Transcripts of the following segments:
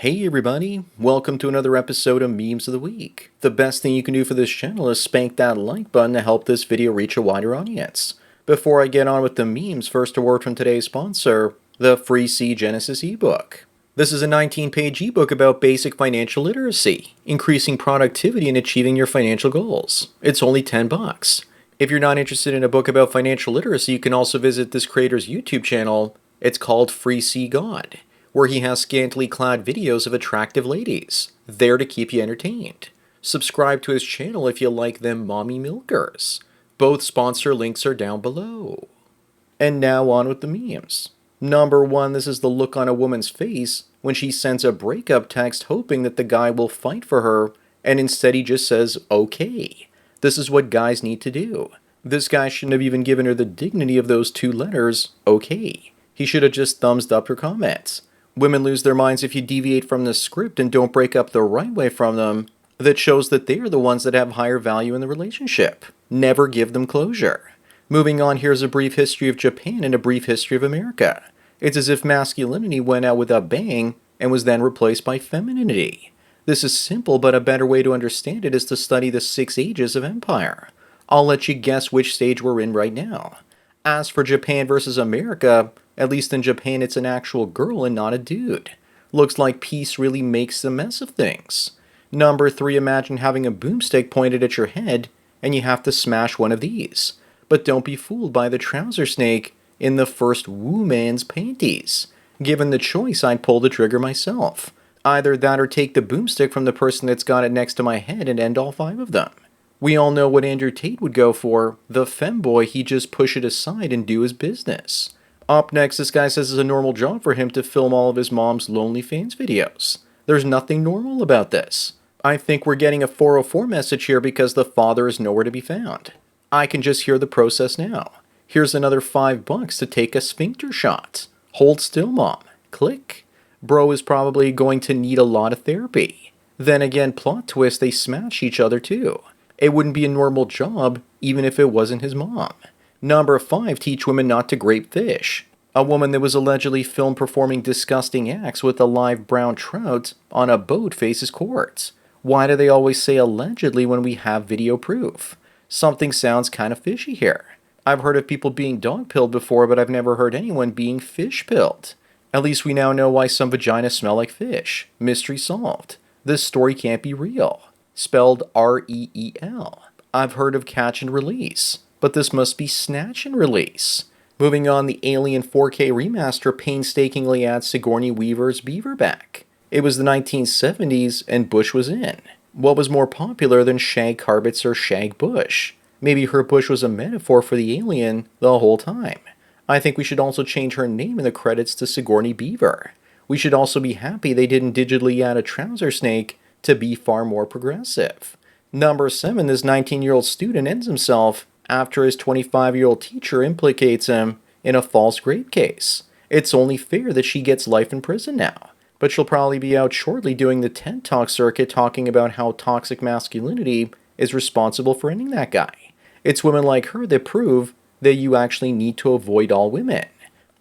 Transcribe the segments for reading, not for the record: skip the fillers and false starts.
Hey everybody, welcome to another episode of Memes of the Week. The best thing you can do for this channel is spank that like button to help this video reach a wider audience. Before I get on with the memes, first a word from today's sponsor, the Freec Genesis ebook. This is a 19-page ebook about basic financial literacy, increasing productivity and achieving your financial goals. It's only $10. If you're not interested in a book about financial literacy, you can also visit this creator's YouTube channel. It's called Freec God, where he has scantily clad videos of attractive ladies, there to keep you entertained. Subscribe to his channel if you like them mommy milkers. Both sponsor links are down below. And now on with the memes. Number 1, this is the look on a woman's face when she sends a breakup text hoping that the guy will fight for her, and instead he just says, okay. This is what guys need to do. This guy shouldn't have even given her the dignity of those 2 letters, okay. He should have just thumbs up her comments. Women lose their minds if you deviate from the script and don't break up the right way from them. That shows that they are the ones that have higher value in the relationship. Never give them closure. Moving on, here's a brief history of Japan and a brief history of America. It's as if masculinity went out with a bang and was then replaced by femininity. This is simple, but a better way to understand it is to study the 6 ages of empire. I'll let you guess which stage we're in right now. As for Japan versus America, at least in Japan it's an actual girl and not a dude. Looks like peace really makes a mess of things. Number 3, imagine having a boomstick pointed at your head and you have to smash one of these. But don't be fooled by the trouser snake in the first woman's panties. Given the choice, I'd pull the trigger myself. Either that or take the boomstick from the person that's got it next to my head and end all 5 of them. We all know what Andrew Tate would go for. The femboy, he'd just push it aside and do his business. Up next, this guy says it's a normal job for him to film all of his mom's lonely fans videos. There's nothing normal about this. I think we're getting a 404 message here because the father is nowhere to be found. I can just hear the process now. Here's another $5 to take a sphincter shot. Hold still, mom. Click. Bro is probably going to need a lot of therapy. Then again, plot twist, they smash each other too. It wouldn't be a normal job even if it wasn't his mom. Number 5, teach women not to grape fish. A woman that was allegedly filmed performing disgusting acts with a live brown trout on a boat faces court. Why do they always say allegedly when we have video proof? Something sounds kind of fishy here. I've heard of people being dog-pilled before, but I've never heard anyone being fish-pilled. At least we now know why some vaginas smell like fish. Mystery solved. This story can't be real. Spelled R-E-E-L. I've heard of catch and release, but this must be snatch and release. Moving on, the Alien 4K remaster painstakingly adds Sigourney Weaver's beaver back. It was the 1970s and Bush was in. What was more popular than Shag Carpets or Shag Bush? Maybe her bush was a metaphor for the alien the whole time. I think we should also change her name in the credits to Sigourney Beaver. We should also be happy they didn't digitally add a trouser snake to be far more progressive. Number 7, this 19-year-old student ends himself after his 25-year-old teacher implicates him in a false rape case. It's only fair that she gets life in prison now. But she'll probably be out shortly doing the TED Talk circuit talking about how toxic masculinity is responsible for ending that guy. It's women like her that prove that you actually need to avoid all women.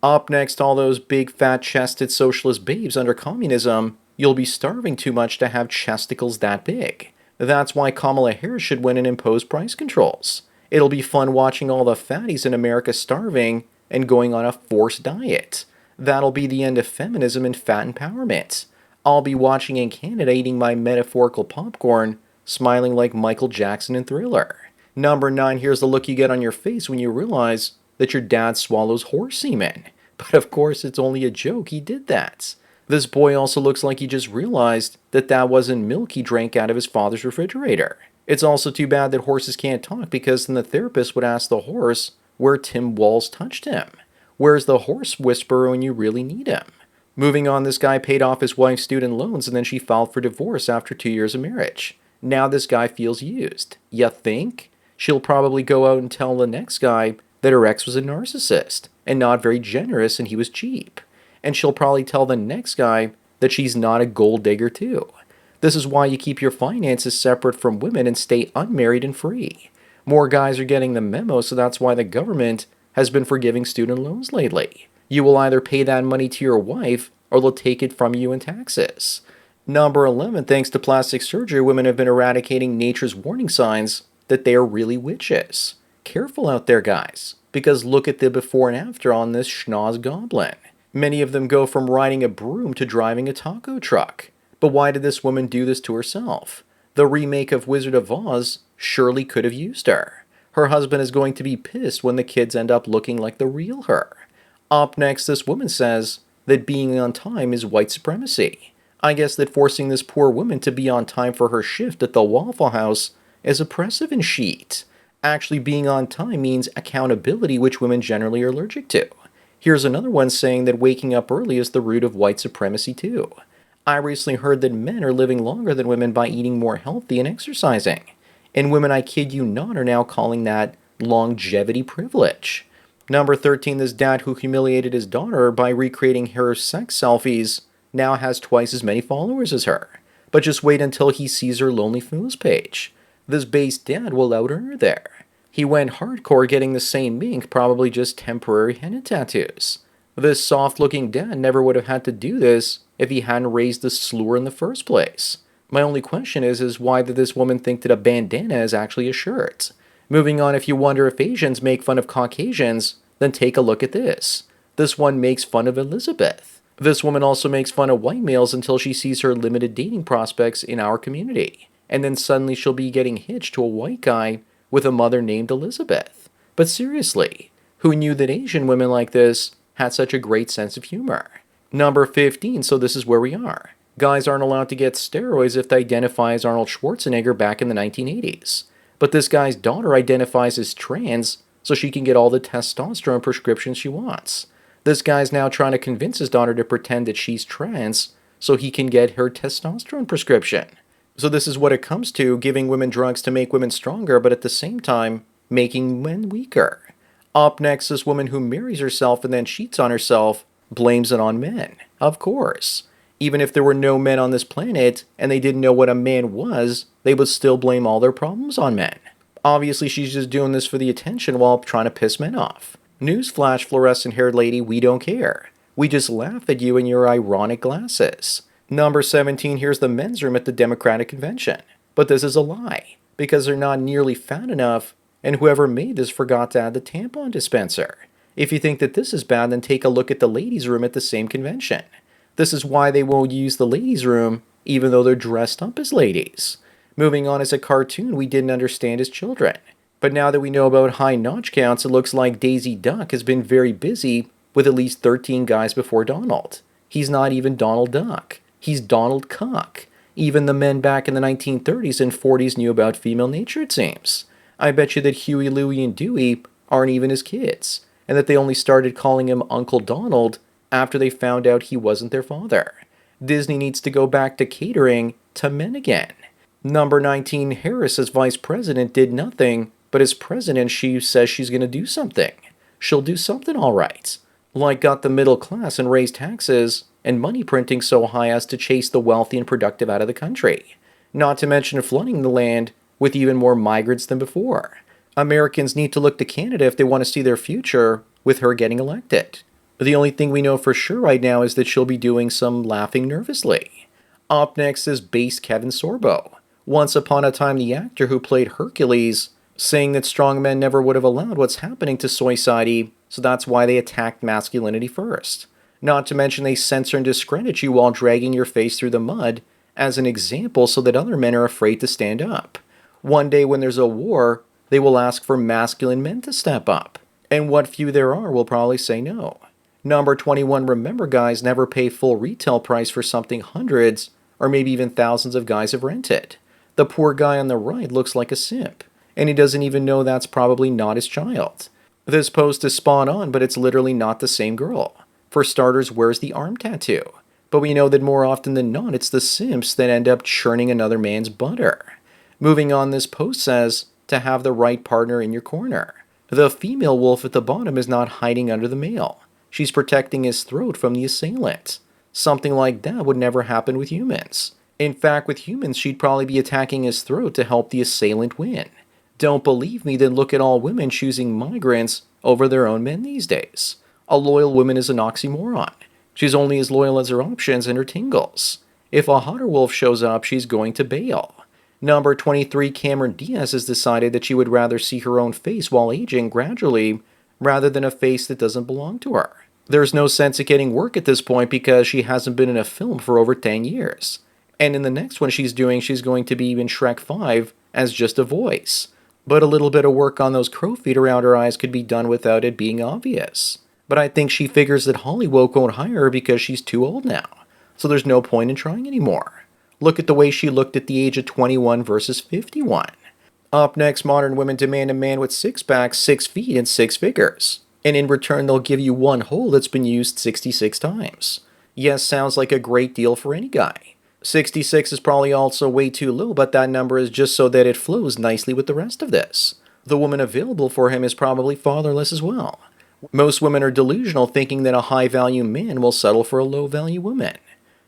Up next, all those big fat-chested socialist babes under communism, you'll be starving too much to have chesticles that big. That's why Kamala Harris should win and impose price controls. It'll be fun watching all the fatties in America starving and going on a forced diet. That'll be the end of feminism and fat empowerment. I'll be watching in Canada eating my metaphorical popcorn, smiling like Michael Jackson in Thriller. Number 9, here's the look you get on your face when you realize that your dad swallows horse semen. But of course, it's only a joke, he did that. This boy also looks like he just realized that that wasn't milk he drank out of his father's refrigerator. It's also too bad that horses can't talk because then the therapist would ask the horse where Tim Walz touched him. Where's the horse whisperer when you really need him? Moving on, this guy paid off his wife's student loans and then she filed for divorce after 2 years of marriage. Now this guy feels used. Ya think? She'll probably go out and tell the next guy that her ex was a narcissist and not very generous and he was cheap. And she'll probably tell the next guy that she's not a gold digger too. This is why you keep your finances separate from women and stay unmarried and free. More guys are getting the memo, so that's why the government has been forgiving student loans lately. You will either pay that money to your wife or they'll take it from you in taxes. Number 11, thanks to plastic surgery, women have been eradicating nature's warning signs that they are really witches. Careful out there, guys, because look at the before and after on this schnoz goblin. Many of them go from riding a broom to driving a taco truck. But why did this woman do this to herself? The remake of Wizard of Oz surely could have used her. Her husband is going to be pissed when the kids end up looking like the real her. Up next, this woman says that being on time is white supremacy. I guess that forcing this poor woman to be on time for her shift at the Waffle House is oppressive and shit. Actually being on time means accountability, which women generally are allergic to. Here's another one saying that waking up early is the root of white supremacy too. I recently heard that men are living longer than women by eating more healthy and exercising. And women, I kid you not, are now calling that longevity privilege. Number 13, this dad who humiliated his daughter by recreating her sex selfies now has twice as many followers as her. But just wait until he sees her Lonely Fools page. This base dad will out her there. He went hardcore getting the same mink, probably just temporary henna tattoos. This soft-looking dad never would have had to do this if he hadn't raised the slur in the first place. My only question is why did this woman think that a bandana is actually a shirt? Moving on, if you wonder if Asians make fun of Caucasians, then take a look at this. This one makes fun of Elizabeth. This woman also makes fun of white males until she sees her limited dating prospects in our community. And then suddenly she'll be getting hitched to a white guy with a mother named Elizabeth. But seriously, who knew that Asian women like this had such a great sense of humor? Number 15, so this is where we are. Guys aren't allowed to get steroids if they identify as Arnold Schwarzenegger back in the 1980s. But this guy's daughter identifies as trans so she can get all the testosterone prescriptions she wants. This guy's now trying to convince his daughter to pretend that she's trans so he can get her testosterone prescription. So this is what it comes to, giving women drugs to make women stronger, but at the same time, making men weaker. Up next, this woman who marries herself and then cheats on herself blames it on men. Of course. Even if there were no men on this planet and they didn't know what a man was, they would still blame all their problems on men. Obviously, she's just doing this for the attention while trying to piss men off. Newsflash, fluorescent-haired lady, we don't care. We just laugh at you and your ironic glasses. Number 17, here's the men's room at the Democratic Convention. But this is a lie, because they're not nearly fat enough, and whoever made this forgot to add the tampon dispenser. If you think that this is bad, then take a look at the ladies' room at the same convention. This is why they won't use the ladies' room, even though they're dressed up as ladies. Moving on, as a cartoon we didn't understand as children. But now that we know about high notch counts, it looks like Daisy Duck has been very busy with at least 13 guys before Donald. He's not even Donald Duck. He's Donald Cock. Even the men back in the 1930s and 40s knew about female nature, it seems. I bet you that Huey, Louie, and Dewey aren't even his kids, and that they only started calling him Uncle Donald after they found out he wasn't their father. Disney needs to go back to catering to men again. Number 19, Harris as vice president did nothing, but as president she says she's going to do something. She'll do something all right. Like got the middle class and raised taxes and money printing so high as to chase the wealthy and productive out of the country. Not to mention flooding the land with even more migrants than before. Americans need to look to Canada if they want to see their future with her getting elected. The only thing we know for sure right now is that she'll be doing some laughing nervously. Up next is bass Kevin Sorbo. Once upon a time, the actor who played Hercules, saying that strong men never would have allowed what's happening to society, so that's why they attacked masculinity first. Not to mention they censor and discredit you while dragging your face through the mud as an example so that other men are afraid to stand up. One day when there's a war, they will ask for masculine men to step up. And what few there are will probably say no. Number 21, remember guys never pay full retail price for something hundreds or maybe even thousands of guys have rented. The poor guy on the right looks like a simp, and he doesn't even know that's probably not his child. This post is spot on, but it's literally not the same girl. For starters, where's the arm tattoo? But we know that more often than not, it's the simps that end up churning another man's butter. Moving on, this post says, to have the right partner in your corner. The female wolf at the bottom is not hiding under the male. She's protecting his throat from the assailant. Something like that would never happen with humans. In fact, with humans, she'd probably be attacking his throat to help the assailant win. Don't believe me? Then look at all women choosing migrants over their own men these days. A loyal woman is an oxymoron. She's only as loyal as her options and her tingles. If a hotter wolf shows up, she's going to bail. Number 23, Cameron Diaz has decided that she would rather see her own face while aging gradually rather than a face that doesn't belong to her. There's no sense of getting work at this point because she hasn't been in a film for over 10 years. And in the next one she's doing, she's going to be in Shrek 5 as just a voice. But a little bit of work on those crow feet around her eyes could be done without it being obvious. But I think she figures that Hollywood won't hire her because she's too old now. So there's no point in trying anymore. Look at the way she looked at the age of 21 versus 51. Up next, modern women demand a man with 6 packs, 6 feet, and 6 figures. And in return, they'll give you one hole that's been used 66 times. Yes, sounds like a great deal for any guy. 66 is probably also way too low, but that number is just so that it flows nicely with the rest of this. The woman available for him is probably fatherless as well. Most women are delusional, thinking that a high-value man will settle for a low-value woman.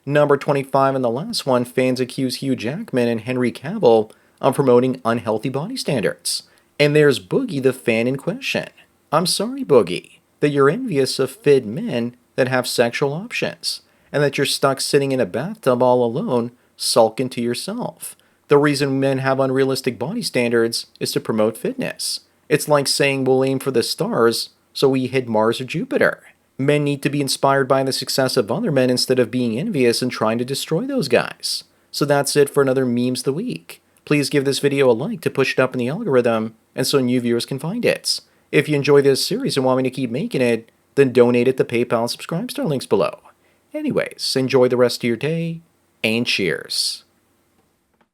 Number 25 and the last one, fans accuse Hugh Jackman and Henry Cavill of promoting unhealthy body standards. And there's Boogie, the fan in question. I'm sorry, Boogie, that you're envious of fit men that have sexual options, and that you're stuck sitting in a bathtub all alone, sulking to yourself. The reason men have unrealistic body standards is to promote fitness. It's like saying we'll aim for the stars, so we hit Mars or Jupiter. Men need to be inspired by the success of other men instead of being envious and trying to destroy those guys. So that's it for another Memes of the Week. Please give this video a like to push it up in the algorithm and so new viewers can find it. If you enjoy this series and want me to keep making it, then donate at the PayPal and subscribe star links below. Anyways, enjoy the rest of your day, and cheers.